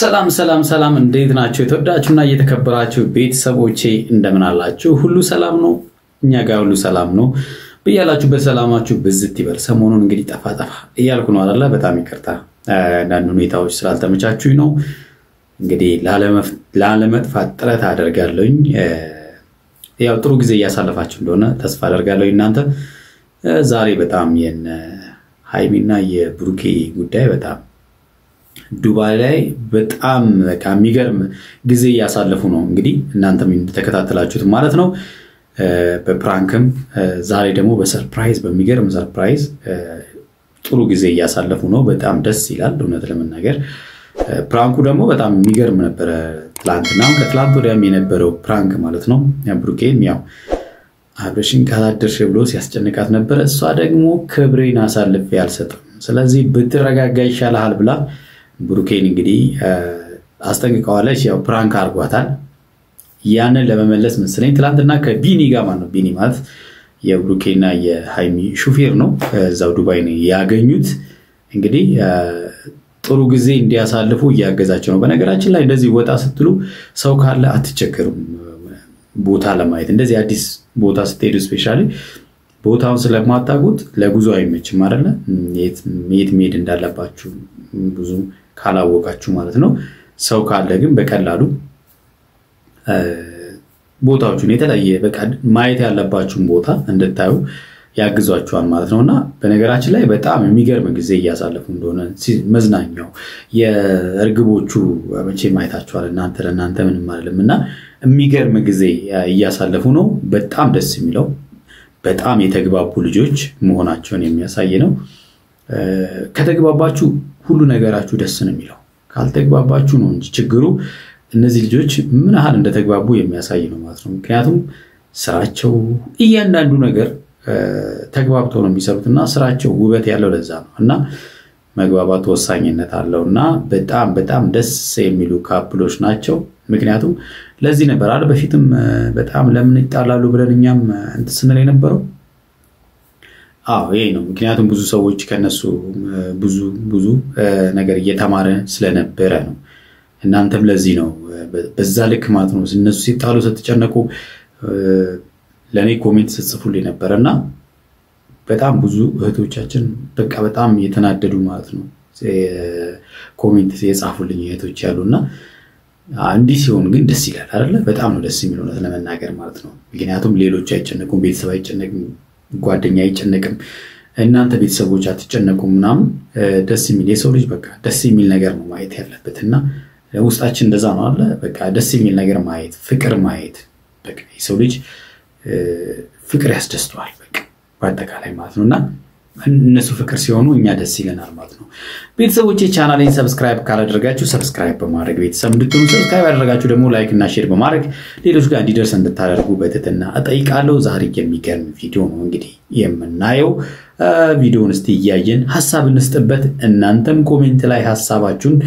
ሰላም ሰላም ሰላም እንዴት ናችሁ የተወዳችሁና እየተከበራችሁ ቤተሰቦቼ እንደምን አላችሁ ሁሉ ሰላም ነው እኛ ጋር ሁሉ ሰላም ነው በእያላችሁ በሰላማችሁ ብዝት ይበል ሰሞኑን እንግዲህ ጠፋ እያልኩ ነው አይደለ በጣም ይቅርታ አንዳንድ ሁኔታዎች ስላልተመቻቹኝ ነው እንግዲህ ላለመጥፋት ጥረት አደርጋለሁኝ ያው ጥሩ ጊዜ ያሳለፋችሁ እንደሆነ ተስፋ አደርጋለሁ እናንተ ዛሬ በጣም የነ ሃይሚና የብሩኬ ጉዳይ በጣም ዱባይ ላይ በጣም በቃ የሚገርም ጊዜ ያሳለፉ ነው እንግዲህ እናንተም ተከታተላችሁት ማለት ነው በፕራንክም ዛሬ ደግሞ በሰርፕራይዝ በሚገርም ሰርፕራይዝ ጥሩ ጊዜ ያሳለፉ ነው በጣም ደስ ይላል እውነት ለመናገር ፕራንኩ ደግሞ በጣም የሚገርም ነበር ትላንትናው ከትላንት ወዲያም የነበረው ፕራንክ ማለት ነው ብሩኬም ያው አብረሽን ካላደርሽ ብሎ ሲያስጨንቃት ነበር እሷ ደግሞ ክብሬን አሳልፌ ያልሰጠም ስለዚህ ብትረጋጋ ይሻላል ብላ ብሩኬን እንግዲህ አስጠንቅቀዋለች ያው ፕራንክ አርጓታል ያንን ለመመለስ መስለኝ ትላንትና ከቢኒ ጋር ማለት ነው ቢኒ ማለት የብሩኬና የሃይሚ ሹፌር ነው እዛው ዱባይ ነው ያገኙት እንግዲህ ጥሩ ጊዜ እንዲያሳልፉ ያገዛቸው ነው በነገራችን ላይ እንደዚህ ወጣ ስትሉ ሰው ካለ አትቸገሩም ቦታ ለማየት እንደዚህ አዲስ ቦታ ስትሄዱ ስፔሻሊ ቦታውን ስለማታውቁት ለጉዞ አይመችም አይደለ የት መሄድ እንዳለባችሁ ብዙ ካላወቃችሁ ማለት ነው ሰው ካለ ግን በቀላሉ ቦታዎቹን የተለየ በቃ ማየት ያለባችሁን ቦታ እንድታዩ ያግዟችኋል ማለት ነውና በነገራችን ላይ በጣም የሚገርም ጊዜ ያሳለፉ እንደሆነ መዝናኛው የርግቦቹ መቼ ማይታችኋል እናንተ ምንም አይደለምና የሚገርም ጊዜ ያሳለፉ ነው በጣም ደስ የሚለው በጣም የተግባቡ ልጆች መሆናቸውን የሚያሳይ ነው ከተግባባችሁ ሁሉ ነገራችሁ ደስ ነው የሚለው ካልተግባባችሁ ነው እንጂ ችግሩ እነዚህ ልጆች ምን ያህል እንደተግባቡ የሚያሳይ ነው ማለት ነው ምክንያቱም ስራቸው እያንዳንዱ ነገር ተግባብተው ነው የሚሰሩትና ስራቸው ውበት ያለው ለዛ ነውና መግባባት ወሳኝነት አለውና በጣም ደስ የሚሉ ካፕሎች ናቸው ምክንያቱም ለዚህ ነበር አይደል በፊትም በጣም ለምን ይጣላሉ ብለንኛም እንተስነለ የነበረው ይሄ ነው ምክንያቱም ብዙ ሰዎች ከነሱ ብዙ ነገር እየተማረ ስለነበረ ነው እናንተም ለዚህ ነው በዛ ልክ ማለት ነው እነሱ ሲጣሉ ስትጨነቁ ለኔ ኮሜንት ጽፉልኝ ነበርና በጣም ብዙ እህቶቻችን በቃ በጣም የተናደዱ ማለት ነው ኮሜንት የጻፉልኝ እህቶች ያሉና አንዲ ሲሆን ግን ደስ ይላል አይደለ በጣም ነው ደስ የሚለው ለመናገር ማለት ነው ምክንያቱም ሌሎች አይጨነቁም ቤተሰብ አይጨነቅም ጓደኛ አይጨነቅም እናንተ ቤተሰቦች አትጨነቁምናም ደስ የሚል የሰው ልጅ በቃ ደስ የሚል ነገር ነው ማየት ያለበትና ውስጣችን እንደዛ ነው አይደለ በቃ ደስ የሚል ነገር ማየት ፍቅር ማየት በቃ የሰው ልጅ ፍቅር ያስደስተዋል በቃ በአጠቃላይ ማለት ነውና እነሱ ፍቅር ሲሆኑ እኛ ደስ ይለናል ማለት ነው ቤተሰቦቼ ቻናሌን ሰብስክራይብ ካላደረጋችሁ ሰብስክራይብ በማድረግ ቤተሰብ እንድትሆኑ ሰብስክራይብ ያደረጋችሁ ደግሞ ላይክ እና ሼር በማድረግ ሌሎች ጋር እንዲደርስ እንድታደርጉ በትህትና እጠይቃለሁ ዛሬ የሚገርም ቪዲዮ ነው እንግዲህ የምናየው ቪዲዮውን እስቲ ያያየን ሐሳብ እንስጥበት እናንተም ኮሜንት ላይ ሐሳባችሁን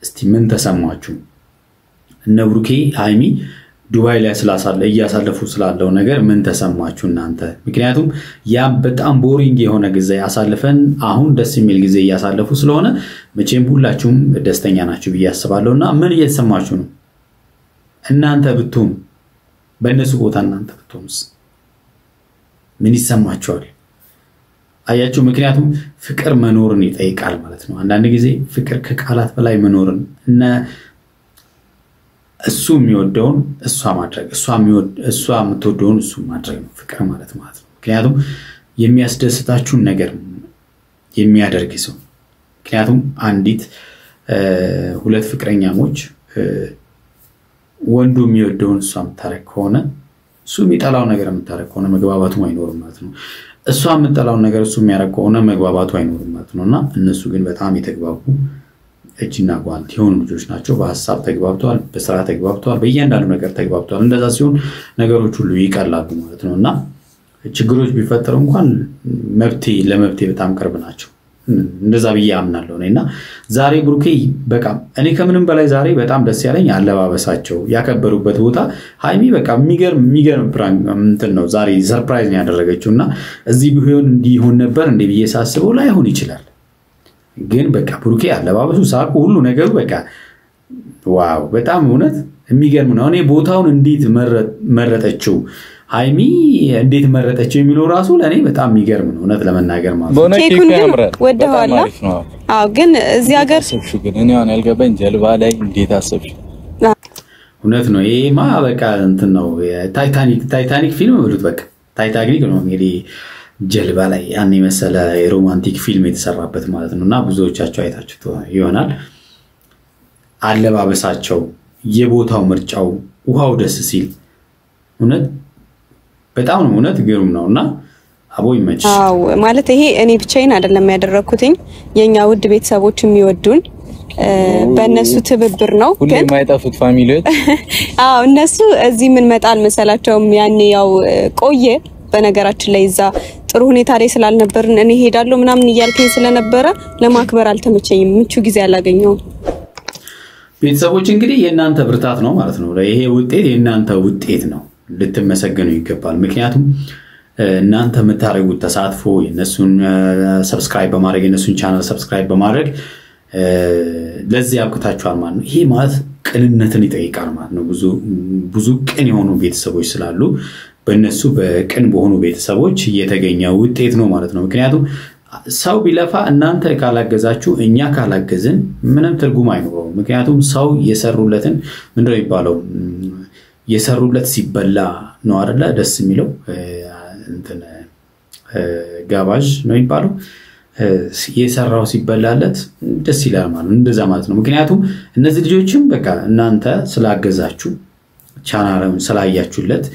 እስቲ ምን ተሰማችሁ እነ ብሩኬ ሃይሚ ዱባይ ላይ ያሳለፉ ስላለው ነገር ምን ተሰማችሁ እናንተ ምክንያቱም ያ በጣም ቦሪንግ የሆነ ጊዜ ያሳልፈን አሁን ደስ የሚል ጊዜ ያሳለፉ ስለሆነ መቼም ሁላችሁም ደስተኛ ናችሁ በያስባለውና ምን እየተሰማችሁ ነው እናንተ ብትሆኑ በእነሱ ቦታ እናንተ ብትሆኑስ ምን ይሰማችኋል አያችሁ ምክንያቱም ፍቅር መኖርን ይጠይቃል ማለት ነው አንዳንድ ጊዜ ፍቅር ከቃላት በላይ መኖርን እና እሱ የሚወደውን እሷ ማድረግ እሷ የምትወደውን እሱ ማድረግ ነው ፍቅር ማለት ነው ምክንያቱም የሚያስደስታችሁን ነገር የሚያደርግ ሰው ምክንያቱም አንዲት ሁለት ፍቅረኛሞች ወንዱ የሚወደውን እሷ የምታረግ ከሆነ እሱ የሚጠላው ነገር የምታረግ ከሆነ መግባባቱ አይኖርም ማለት ነው እሷ የምትጠላው ነገር እሱ የሚያረግ ከሆነ መግባባቱ አይኖርም ማለት ነውና እነሱ ግን በጣም የተግባቡ እጅና ጓንት የሆኑ ልጆች ናቸው በሐሳብ ተግባብተዋል በስራ ተግባብተዋል በእያንዳንዱ ነገር ተግባብተዋል እንደዛ ሲሆን ነገሮች ሁሉ ይቀላሉ ማለት ነውና ችግሮች ቢፈጠሩ እንኳን ለመብቴ በጣም ቅርብ ናቸው እንደዛ ብዬ አምናለሁ እኔና ዛሬ ብሩኬ በቃ እኔ ከምንም በላይ ዛሬ በጣም ደስ ያለኝ አለባበሳቸው ያከበሩበት ቦታ ሃይሚ በቃ የሚገርም ፕራንክ እንትን ነው ዛሬ ሰርፕራይዝ ነው ያደረገችውና እዚህ ቢሆን እንዲሆን ነበር እንደ ብዬ ሳስበው ላይሆን ይችላል ግን በቃ ብሩኬ አለባበሱ ሳቁ ሁሉ ነገሩ በቃ ዋው በጣም እውነት የሚገርም ነው እኔ ቦታውን እንዴት መረጠችው ሃይሚ እንዴት መረጠችው የሚለው ራሱ ለኔ በጣም የሚገርም ነው እውነት ለመናገር ማለት ኬኩን ወደዋላ አው ግን እዚህ ሀገር ግን እኔ አሁን ያልገባኝ ጀልባ ላይ እንዴት አሰብሽ እውነት ነው ይሄማ በቃ እንትን ነው ታይታኒክ ፊልም ብሉት በቃ ታይታኒክ ነው እንግዲህ ጀልባ ላይ ያን መሰለ የሮማንቲክ ፊልም የተሰራበት ማለት ነውና ብዙዎቻችሁ አይታችሁት ይሆናል አለባበሳቸው የቦታው ምርጫው ውሃው ደስ ሲል እውነት በጣም ነው እውነት ግሩም ነውና አቦ ይመች አው ማለት ይሄ እኔ ብቻዬን አይደለም ያደረኩትኝ የኛ ውድ ቤተሰቦች የሚወዱን በእነሱ ትብብር ነው ግን የማይጣፉት ፋሚሊዎች አው እነሱ እዚህ ምን መጣል መሰላቸውም ያኔ ያው ቆየ በነገራችን ላይ እዛ ጥሩ ሁኔታ ላይ ስላልነበርን እኔ ሄዳለሁ ምናምን ይያልከኝ ስለነበረ ለማክበር አልተመቸኝም ምቹ ጊዜ አላገኘው ቤተሰቦች እንግዲህ የናንተ ብርታት ነው ማለት ነው ይሄ ውጤት የናንተ ውጤት ነው ልትመሰገኑ ይገባል ምክንያቱም እናንተ መታረጉት ተሳትፎ የነሱን ሰብስክራይብ በማድረግ የነሱን ቻናል ሰብስክራይብ በማድረግ ለዚህ ያብቃታችኋል ማለት ነው ይሄ ማለት ቅንነትን ይጠይቃል ማለት ነው ብዙ ቅን የሆኑ ቤተሰቦች ስላሉ በእነሱ በቅን በሆኑ ቤተሰቦች የተገኘ ውጤት ነው ማለት ነው ምክንያቱም ሰው ቢለፋ እናንተ ካላገዛችሁ እኛ ካላገዝን ምንም ትርጉም አይኖርም ምክንያቱም ሰው የሰሩለትን ምንድነው ይባለው የሰሩለት ሲበላ ነው አይደለ ደስ የሚለው እንትን ጋባዥ ነው ይባለው የሰራው ሲበላለት ደስ ይላል ማለት ነው እንደዛ ማለት ነው ምክንያቱም እነዚህ ልጆችም በቃ እናንተ ስላገዛችሁ ቻናሉን ስላያችሁለት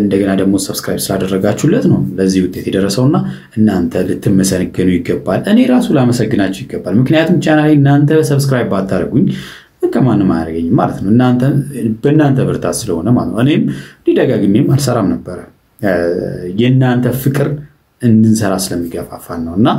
እንደገና ደግሞ ሰብስክራይብ ስላደረጋችሁለት ነው ለዚህ ውጤት የደረሰውና እናንተ ልትመሰገኑ ይገባል እኔ ራሱ ላመሰግናችሁ ይገባል ምክንያቱም ቻናሌ እናንተ ሰብስክራይብ ባታረጉኝ ከማንም አያረጋኝም ማለት ነው እናንተ በእናንተ ብርታት ስለሆነ ማለት ነው እኔም ሊደጋግሜም አልሰራም ነበር የእናንተ ፍቅር እንድንሰራ ስለሚገፋፋን ነውና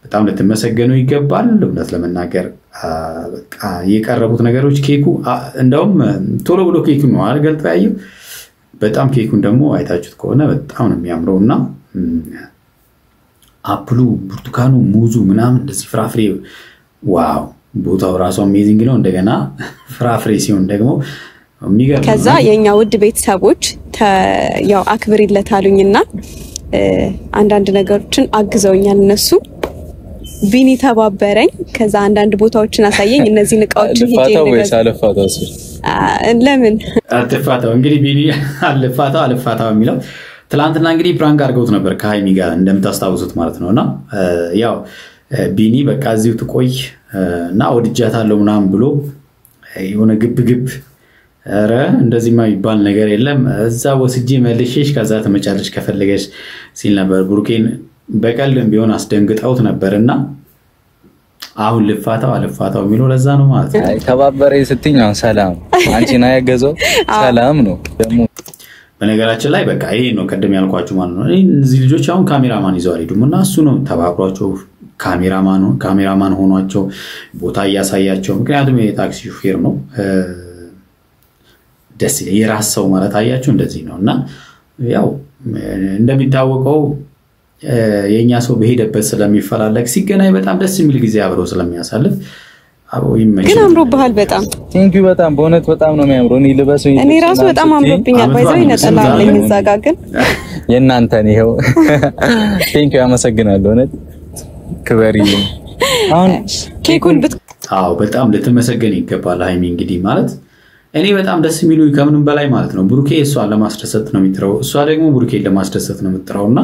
በጣም ልትመሰገኑ ይገባል እውነት ለመናገር በቃ የቀረቡት ነገሮች ኬኩ እንደውም ቶሎ ብሎ ኬኩ ነው አርገልጥ ያየው በጣም ኬኩን ደግሞ አይታችሁት ከሆነ በጣም ነው የሚያምረውና አፕሉ ብርቱካኑ ሙዙ ምናምን እንደዚህ ፍራፍሬ ዋው ቦታው ራሱ አሜዚንግ ነው እንደገና ፍራፍሬ ሲሆን ደግሞ የሚገርም ከዛ የኛ ውድ ቤተሰቦች ያው አክብሪለታሉኝና አንዳንድ ነገሮችን አግዘውኛል እነሱ ቢኒ ተባበረኝ ከዛ አንዳንድ ቦታዎችን አሳየኝ እነዚህ ንቃዎችን ሄጄ አለፋታው ለምን አልፋታው እንግዲህ ቢኒ አልፋታው የሚለው ትላንትና እንግዲህ ፕራንክ አድርገውት ነበር ከሃይሚ ጋር እንደምታስታውሱት ማለት ነውና ያው ቢኒ በቃ እዚሁ ትቆይ እና ወድጃታለሁ ምናምን ብሎ የሆነ ግብ አረ እንደዚህማ ይባል ነገር የለም እዛ ወስጄ መልሼሽ ከዛ ተመጫለሽ ከፈለገሽ ሲል ነበር ብሩኬን በቀልም ቢሆን አስደንግጣውት ነበርና አሁን ልፋታው የሚለው ለዛ ነው ማለት ነው ተባበረ ስትኝ ሰላም አንቺና ያገዘው ሰላም ነው ደግሞ በነገራችን ላይ በቃ ይሄ ነው ቀደም ያልኳችሁ ማለት ነው እነዚህ ልጆች አሁን ካሜራማን ይዘዋል ይዱምና እሱ ነው ተባብሯቸው ካሜራማን ሆኗቸው ቦታ ያሳያቸው ምክንያቱም የታክሲ ሹፌር ነው ደስ የራስ ሰው ማለት አያችሁ እንደዚህ ነውና ያው እንደሚታወቀው የኛ ሰው በሄደበት ስለሚፈላለግ ሲገናኝ በጣም ደስ የሚል ጊዜ አብረው ስለሚያሳልፍ አብረው ይመች ግን አምሮብሃል በጣም ቴንኪው በጣም በእውነት በጣም ነው የሚያምረው እኔ ልበሰው እኔ ራሱ በጣም አምሮብኛል ባይዘው ይነጠላልኝ እዛ ጋር ግን የናንተን ይሄው ቴንኪው አመሰግናለሁ እውነት ክበሪ አሁን ኬኩን አዎ በጣም ለተመሰገን ይገባል ሃይሚ እንግዲህ ማለት እኔ በጣም ደስ የሚሉኝ ከምንም በላይ ማለት ነው ብሩኬ እሷን ለማስደሰት ነው የሚጥረው እሷ ደግሞ ብሩኬን ለማስደሰት ነው የምትጥረውና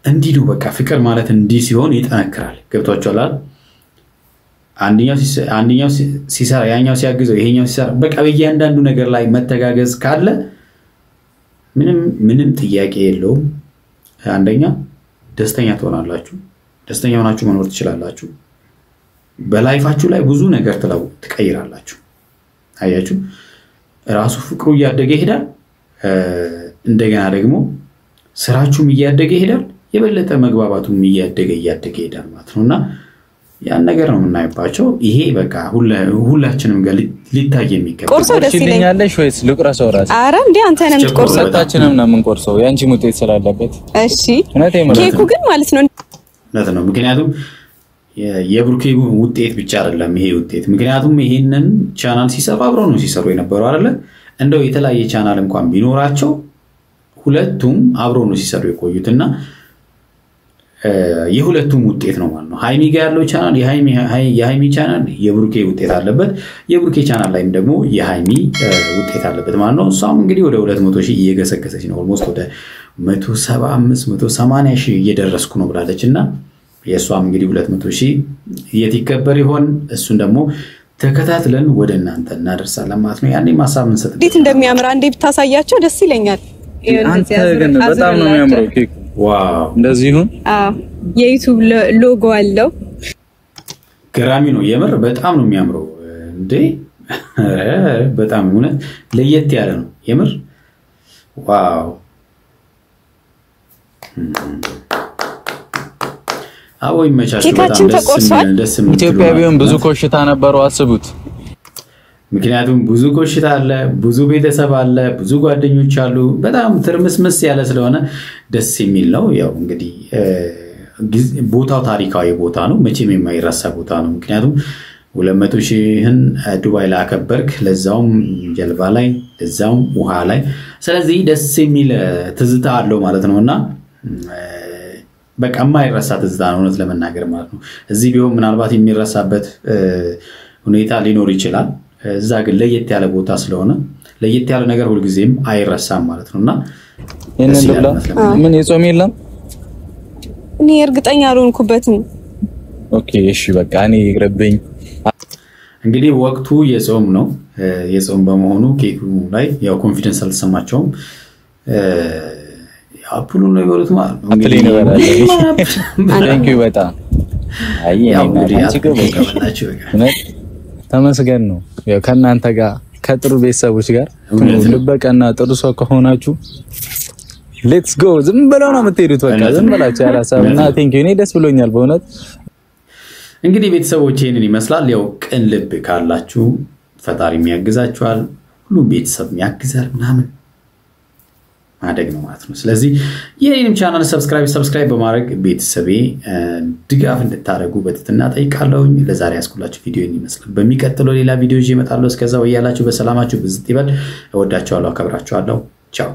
እንዲህ ነው በቃ ፍቅር ማለት እንዲህ ሲሆን ይጠነክራል ገብቷችኋል አንደኛው ሲሰራ ያኛው ሲያግዘው ይሄኛው ሲሰራ በቃ በእያንዳንዱ ነገር ላይ መተጋገዝ ካለ ምንም ጥያቄ የለውም አንደኛ ደስተኛ ትሆናላችሁ ደስተኛ ሆናችሁ መኖር ትችላላችሁ በላይፋችሁ ላይ ብዙ ነገር ትቀይራላችሁ አያችሁ ራሱ ፍቅሩ እያደገ ይሄዳል እንደገና ደግሞ ስራችሁም እያደገ ይሄዳል የበለጠ መግባባቱም እያደገ ይሄዳል ማለት ነውና ያን ነገር ነው የምናይባቸው ይሄ በቃ ሁላችንም ጋር ሊታይ የሚገባ ቆርሶ ደስ ይለኛልሽ ወይስ ልቁራሰው ራስ አረ እንዴ አንተ ነህ የምትቆርሰው ታችንም ነው የምንቆርሰው ያንቺ ሙጤት ስላለበት እሺ ኬኩ ግን ማለት ነው ምክንያቱም የብሩኬ ውጤት ብቻ አይደለም ይሄ ውጤት ምክንያቱም ይሄንን ቻናል ሲሰሩ አብረው ነው ሲሰሩ የነበረው አይደለ እንደው የተለያየ ቻናል እንኳን ቢኖራቸው ሁለቱም አብረው ነው ሲሰሩ የቆዩትና የሁለቱም ውጤት ነው ማለት ነው ሃይሚ ጋር ያለው ቻናል የሃይሚ ቻናል የብሩኬ ውጤት አለበት የብሩኬ ቻናል ላይም ደግሞ የሃይሚ ውጤት አለበት ማለት ነው እሷም እንግዲህ ወደ 200,000 እየገሰገሰች ነው ኦልሞስት ወደ 175 180,000 እየደረስኩ ነው ብላለችና የሷም እንግዲህ 200,000 የትከበር ይሆን እሱን ደግሞ ተከታትለን ወደ እናንተ እናደርሳለን ማለት ነው ያኔ ማሳብ እንሰጥ እንዴት እንደሚያምር አንዴ ብታሳያቸው ደስ ይለኛል አንተ ግን በጣም ነው የሚያምረው ኬክ ዋው እንደዚህ ይሁን የዩቲዩብ ሎጎ አለው ገራሚ ነው የምር በጣም ነው የሚያምረው እንዴ በጣም እውነት ለየት ያለ ነው የምር ዋው አዎ ይመቻችሁ በጣም ደስ ኢትዮጵያ ቢሆን ብዙ ኮሽታ ነበረው አስቡት ምክንያቱም ብዙ ኮሽታ አለ ብዙ ቤተሰብ አለ ብዙ ጓደኞች አሉ በጣም ትርምስምስ ያለ ስለሆነ ደስ የሚል ነው ያው እንግዲህ ቦታው ታሪካዊ ቦታ ነው መቼም የማይረሳ ቦታ ነው ምክንያቱም 200,000ን ዱባይ ላይ አከበርክ ለዛውም ጀልባ ላይ ለዛውም ውሃ ላይ ስለዚህ ደስ የሚል ትዝታ አለው ማለት ነውና በቃ የማይረሳ ትዝታ ነው እውነት ለመናገር ማለት ነው እዚህ ቢሆን ምናልባት የሚረሳበት ሁኔታ ሊኖር ይችላል እዛ ግን ለየት ያለ ቦታ ስለሆነ ለየት ያለ ነገር ሁሉ ጊዜም አይረሳም ማለት ነውና ምን የጾም የለም እኔ እርግጠኛ አልሆንኩበትም ኦኬ እሺ በቃ እኔ ይግረብኝ እንግዲህ ወቅቱ የጾም ነው የጾም በመሆኑ ኬኩ ላይ ያው ኮንፊደንስ አልተሰማቸውም አፕሉ ነው ይበሉት ማለት ነው እንግዲህ ታንክ ዩ በጣም አይ እኔ አንቺ ተመስገን ነው ያው ከናንተ ጋር ከጥሩ ቤተሰቦች ጋር ልበቀና ጥሩ ሰው ከሆናችሁ ሌትስ ጎ ዝም ብለው ነው የምትሄዱት በቃ ዝም ብላችሁ ያላሳብና ቴንክ ዩ እኔ ደስ ብሎኛል በእውነት እንግዲህ ቤተሰቦቼ እኔን ይመስላል ያው ቅን ልብ ካላችሁ ፈጣሪ የሚያግዛችኋል ሁሉ ቤተሰብ የሚያግዛል ምናምን ማደግ ነው ማለት ነው ስለዚህ የኔንም ቻናል ሰብስክራይብ በማድረግ ቤተሰቤ ድጋፍ እንድታደርጉ በትህትና ጠይቃለሁ ለዛሬ ያስኩላችሁ ቪዲዮ ይመስላል በሚቀጥለው ሌላ ቪዲዮ ይዤ እመጣለሁ እስከዛው ያላችሁ በሰላማችሁ ብዝት ይበል እወዳችኋለሁ አከብራችኋለሁ ቻው